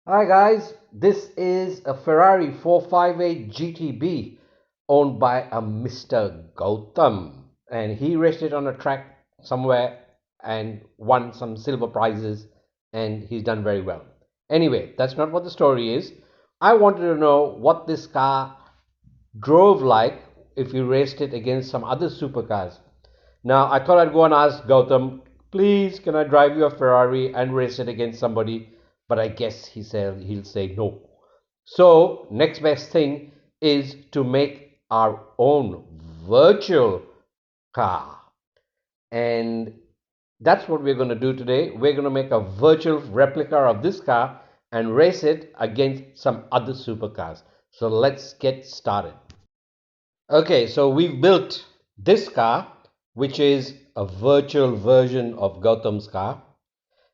Hi guys, this is a Ferrari 458 GTB owned by a Mr. Gautam, and he raced it on a track somewhere and won some silver prizes, and he's done very well. Anyway, that's not what the story is. I wanted to know what this car drove like if you raced it against some other supercars. Now, I thought I'd go and ask Gautam, please, can I drive you a Ferrari and race it against somebody? But I guess he'll say no. So, next best thing is to make our own virtual car. And that's what we're going to do today. We're going to make a virtual replica of this car and race it against some other supercars. So, let's get started. Okay, so we've built this car, which is a virtual version of Gautam's car.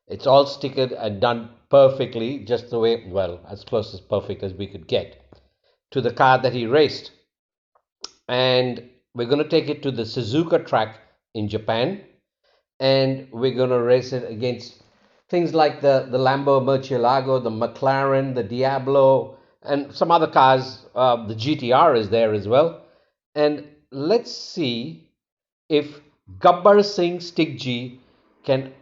It's all stickered and done perfectly, just the way, well, as close as perfect as we could get to the car that he raced. And we're going to take it to the Suzuka track in Japan, and we're going to race it against things like the Lambo Murcielago, the McLaren, the Diablo, and some other cars. The GTR is there as well. And let's see if Gabbar Singh Stick G can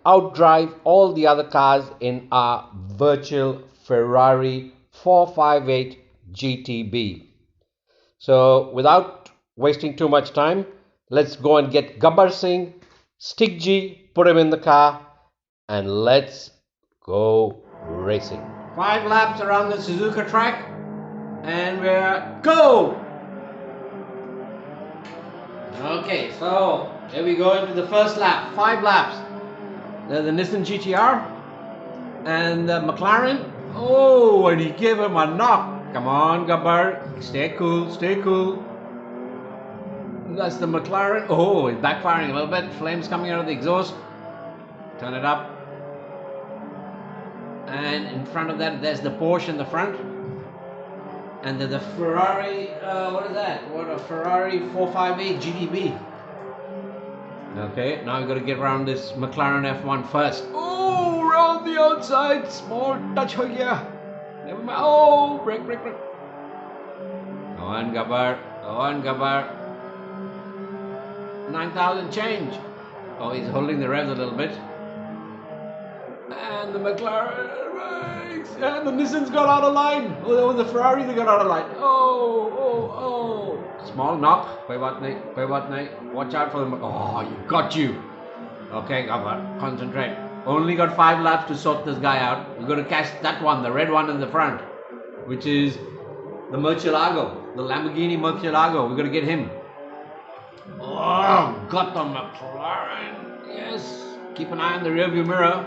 outdrive all the other cars in our virtual Ferrari 458 GTB. So without wasting too much time, let's go and get Gabbar Singh, Stick G, put him in the car, and let's go racing. 5 laps around the Suzuka track, and we're go! Okay, so here we go into the first lap. 5 laps. There's the Nissan GTR and the McLaren. Oh, and he gave him a knock. Come on, Gabbar. Stay cool, stay cool. That's the McLaren. Oh, it's backfiring a little bit. Flames coming out of the exhaust. Turn it up. And in front of that, there's the Porsche in the front. And then the Ferrari, what is that? What a Ferrari 458 GTB. Okay, now we've got to get around this McLaren F1 first. Oh, around the outside, small touch ho gaya. Never mind. Oh, brake. Go on, Gabbar. 9,000 change. Oh, he's holding the revs a little bit. And the McLaren brakes. And the Nissan's got out of line. Oh, that was the Ferrari that got out of line. Oh. Small knock. Koi baat nahi. Watch out for them. Oh, got you. Okay, Gabbar, concentrate. Only got 5 laps to sort this guy out. We're going to catch that one, the red one in the front, which is the Murcielago, the Lamborghini Murcielago. We're going to get him. Oh, got the McLaren. Yes. Keep an eye on the rearview mirror.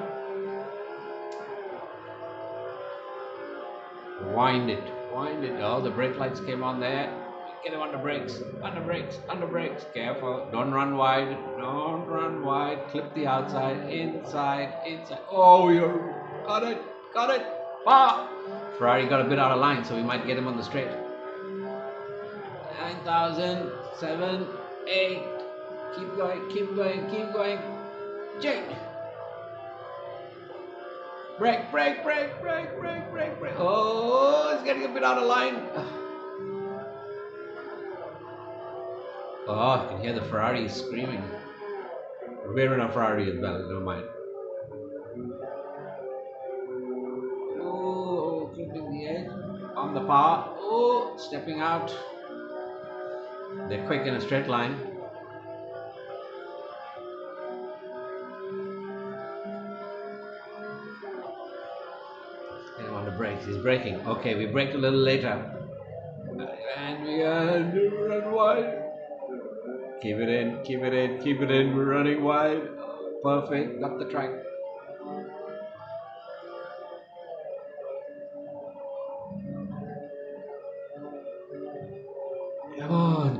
Wind it. Oh, the brake lights came on there. Get him under brakes. Careful. Don't run wide. Clip the outside. Inside. Oh, you got it. Ferrari got a bit out of line, so we might get him on the straight. 9,000, 7, 8. Keep going. Jake. Brake. Oh, it's getting a bit out of line. Oh, you can hear the Ferrari screaming. We're in a Ferrari as well, never mind. Oh, clipping the edge. On the power. Oh, stepping out. They're quick in a straight line. Get him on the brakes. He's braking. Okay, we braked a little later. And we run wide. Keep it in. We're running wide. Perfect. Got the track.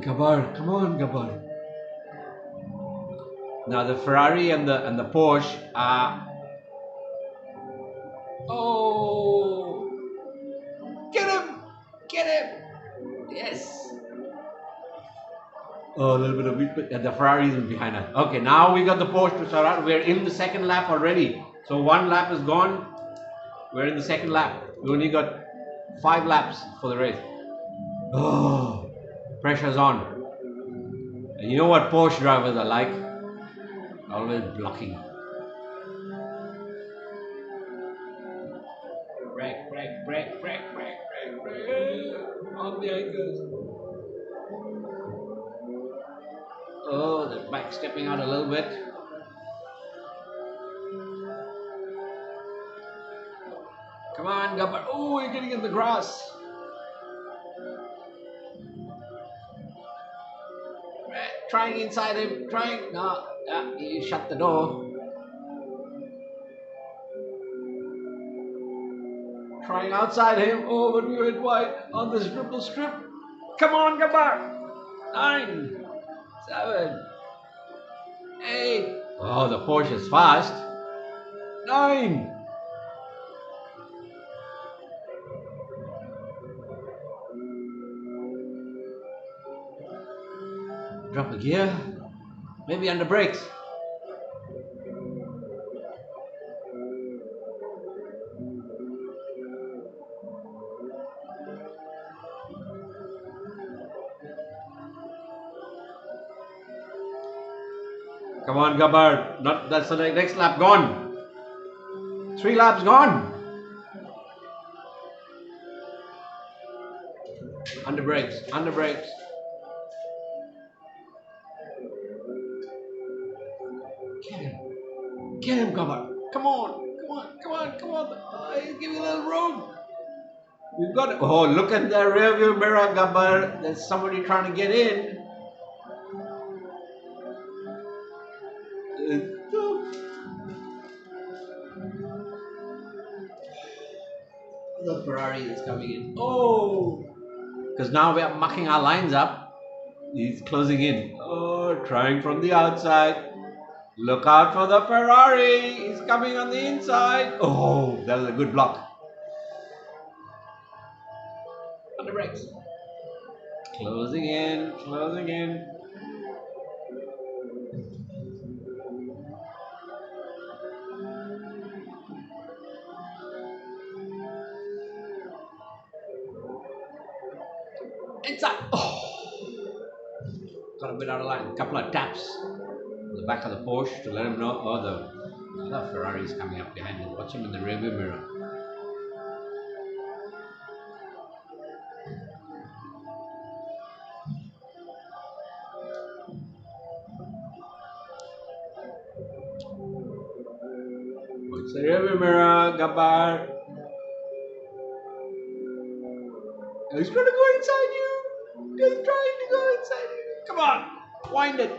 Come on, Gabbar. Now the Ferrari and the Porsche are. Oh, get him! Yes. Oh, a little bit of beat, the Ferrari is behind us. Okay, now we got the Porsche to start out. We're in the second lap already. So 1 lap is gone. We're in the second lap. We only got 5 laps for the race. Oh, pressure's on. And you know what Porsche drivers are like? Always blocking. Brake. On the anchors. Oh, the bike stepping out a little bit. Come on, Gautam. Oh, you're getting in the grass. Trying inside him. Trying. No, you shut the door. Trying outside him. Oh, but we went wide on this triple strip. Come on, Gautam. 9, 7, 8. Oh, the Porsche is fast. 9. Drop a gear. Maybe under brakes. Come on, Gautam. Not that's the next lap gone. 3 laps gone. Under brakes. Get him, Gautam. Come on. Give me a little room. We've got. Oh, look at the rearview mirror, Gautam. There's somebody trying to get in. The Ferrari is coming in. Oh, because now we are mucking our lines up. He's closing in. Oh, trying from the outside. Look out for the Ferrari. He's coming on the inside. Oh, that was a good block. Under brakes. Closing in. Inside. Oh, got a bit out of line. A couple of taps on the back of the Porsche to let him know. Oh, the other Ferrari is coming up behind him. Watch him in the rearview mirror. Watch the rearview mirror, Gautam. He's trying to go inside you. Come on. Wind it.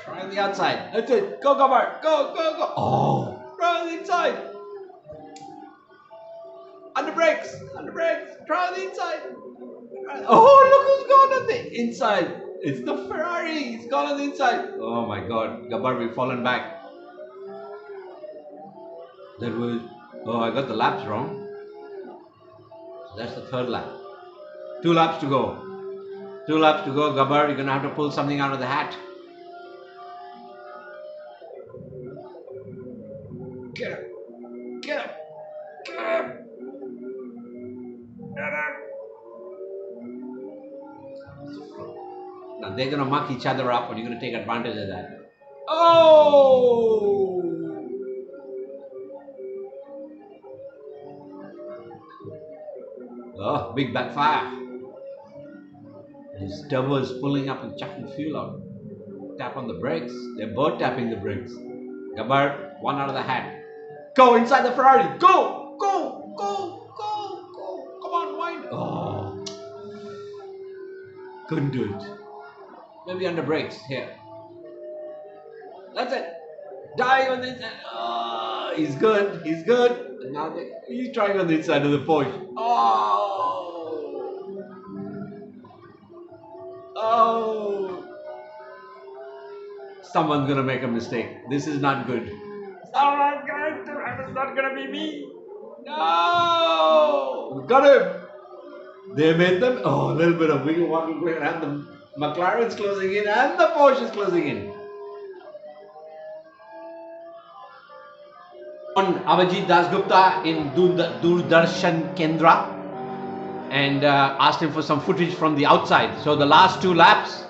Try on the outside. That's it. Go, Gautam. Go. Oh, try on the inside. Under brakes. Try on the inside. Oh, look who's gone on the inside. It's the Ferrari. He's gone on the inside. Oh my God. Gautam, we've fallen back. That was. Oh, I got the laps wrong. So that's the 3rd lap. 2 laps to go. Gautam, you're going to have to pull something out of the hat. Get him. Now they're going to muck each other up and you're going to take advantage of that. Oh! Oh, big backfire. His turbo is pulling up and chucking fuel out. Tap on the brakes. They're both tapping the brakes. Gautam, 1 out of the hat. Go inside the Ferrari. Go! Come on, wind. Oh. Couldn't do it. Maybe under brakes. Here. That's it. Dive on the inside. Oh, he's good. And now he's trying on the inside of the Porsche. Oh. Someone's gonna make a mistake. This is not good. It's not gonna be me. No! We got him. They made them. Oh, a little bit of wiggle waggle going, and the McLaren's closing in, and the Porsche is closing in. On Abhijit Dasgupta in Doordarshan Kendra and asked him for some footage from the outside. So the last 2 laps,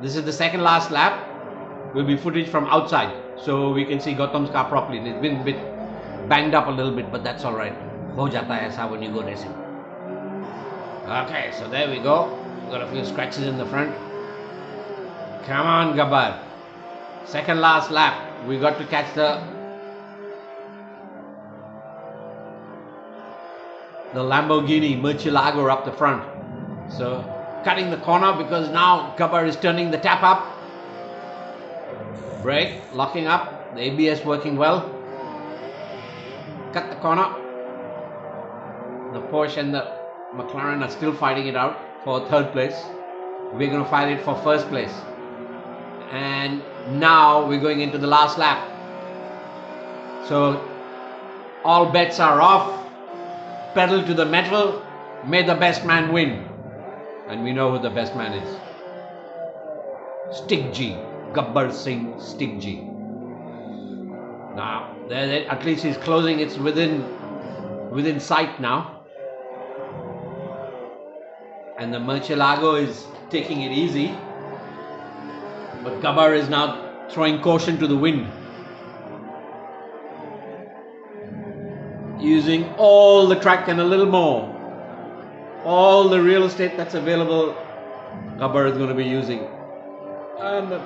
this is the second last lap, will be footage from outside. So we can see Gautam's car properly. It's been a bit banged up a little bit, but that's alright. Ho jata hai aisa when you go racing. Okay, so there we go. Got a few scratches in the front. Come on, Gabbar. Second last lap. We got to catch the Lamborghini Murcielago up the front. So cutting the corner because now Gabbar is turning the tap up. Brake, locking up. The ABS working well. Cut the corner. The Porsche and the McLaren are still fighting it out for 3rd place. We're going to fight it for 1st place. And now we're going into the last lap. So all bets are off. Pedal to the metal. May the best man win. And we know who the best man is. Stick G. Gabbar Singh Stick G. Now, at least he's closing. It's within sight now. And the Murcielago is taking it easy. But Gabbar is now throwing caution to the wind. Using all the track and a little more. All the real estate that's available, Gabbar is going to be using. And the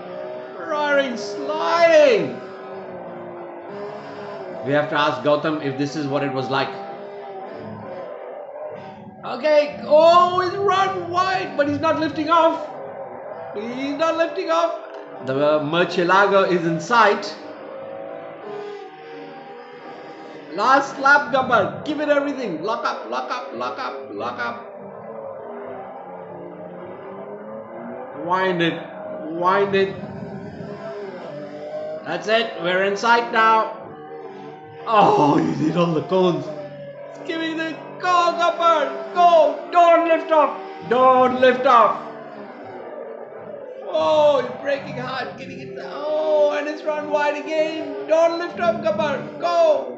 Ferrari sliding. We have to ask Gautam if this is what it was like. Okay, oh, he's run wide, but he's not lifting off. He's not lifting off. The Murcielago is in sight. Last lap, Gabbar. Give it everything. Lock up, lock up, lock up, lock up. Wind it. Wind it. That's it. We're in sight now. Oh, he did all the cones. Give me the go, Gabbar. Go. Don't lift off. Don't lift off. Oh, he's braking hard. Getting it. Oh, and it's run wide again. Don't lift off, Gabbar. Go.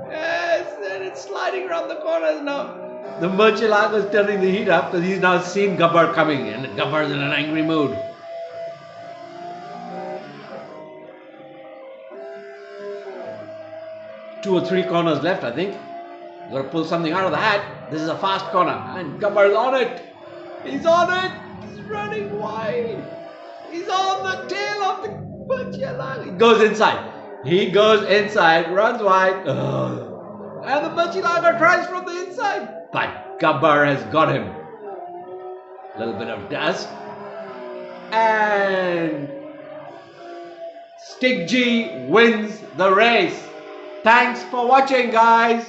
Yes, and it's sliding around the corners now. The Murcielago is turning the heat up because he's now seen Gabbar coming, and Gabbar's in an angry mood. Two or three corners left, I think. You got to pull something out of the hat. This is a fast corner, and Gabbar's on it. He's on it. He's running wide. He's on the tail of the Murcielago. He goes inside. He goes inside, runs wide, and the Murcielago tries from the inside. But Gabbar has got him. A little bit of dust. And Stick G wins the race. Thanks for watching, guys.